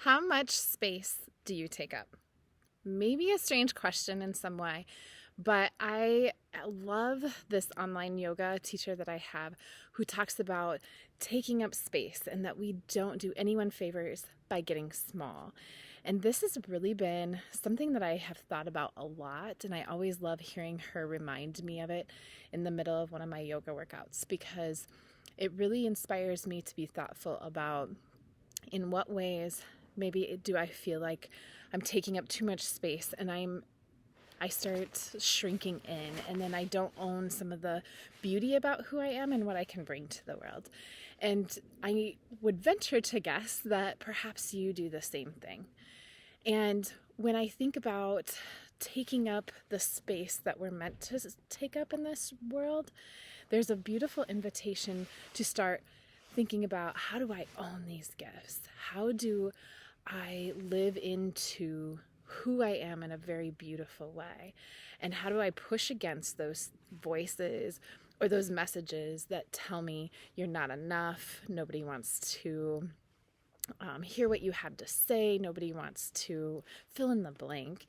How much space do you take up? Maybe a strange question in some way, but I love this online yoga teacher that I have who talks about taking up space and that we don't do anyone favors by getting small. And this has really been something that I have thought about a lot, and I always love hearing her remind me of it in the middle of one of my yoga workouts because it really inspires me to be thoughtful about in what ways maybe do I feel like I'm taking up too much space and I start shrinking in, and then I don't own some of the beauty about who I am and what I can bring to the world. And I would venture to guess that perhaps you do the same thing. And when I think about taking up the space that we're meant to take up in this world, there's a beautiful invitation to start thinking about, how do I own these gifts? How do I live into who I am in a very beautiful way? And how do I push against those voices or those messages that tell me you're not enough, nobody wants to hear what you have to say, nobody wants to fill in the blank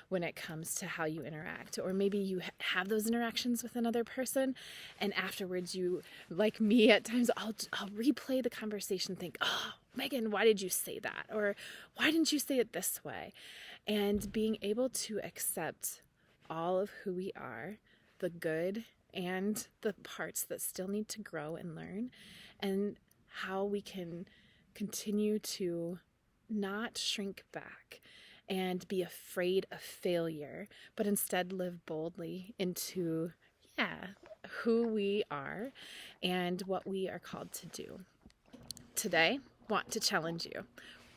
when it comes to how you interact? Or maybe you have those interactions with another person and afterwards you, like me at times, I'll replay the conversation, think, oh, Megan, why did you say that? Or why didn't you say it this way? And being able to accept all of who we are, the good and the parts that still need to grow and learn, and how we can continue to not shrink back and be afraid of failure, but instead live boldly into, who we are and what we are called to do. Today, want to challenge you.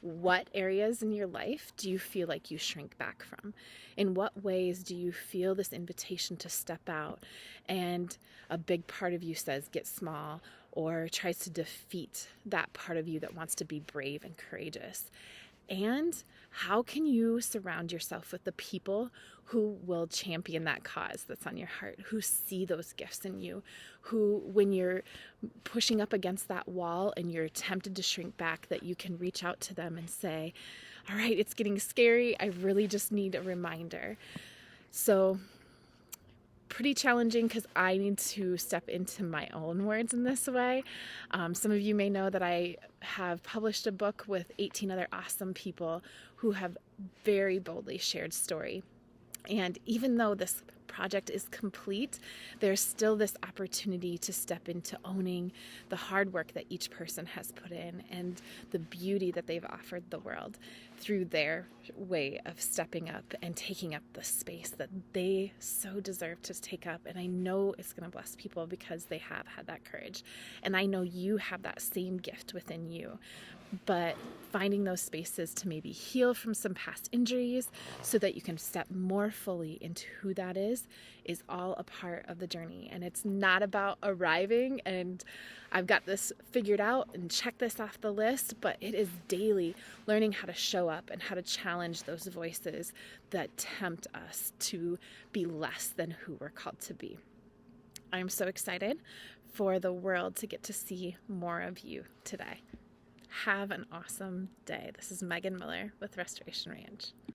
What areas in your life do you feel like you shrink back from? In what ways do you feel this invitation to step out and a big part of you says get small or tries to defeat that part of you that wants to be brave and courageous? And how can you surround yourself with the people who will champion that cause that's on your heart, who see those gifts in you, who, when you're pushing up against that wall and you're tempted to shrink back, that you can reach out to them and say, all right, it's getting scary. I really just need a reminder. So pretty challenging because I need to step into my own words in this way. Some of you may know that I have published a book with 18 other awesome people who have very boldly shared story. And even though this project is complete, there's still this opportunity to step into owning the hard work that each person has put in and the beauty that they've offered the world through their way of stepping up and taking up the space that they so deserve to take up. And I know it's going to bless people because they have had that courage. And I know you have that same gift within you. But finding those spaces to maybe heal from some past injuries so that you can step more fully into who that is all a part of the journey. And it's not about arriving and I've got this figured out and check this off the list, but it is daily learning how to show up and how to challenge those voices that tempt us to be less than who we're called to be. I'm so excited for the world to get to see more of you today. Have an awesome day. This is Megan Miller with Restoration Ranch.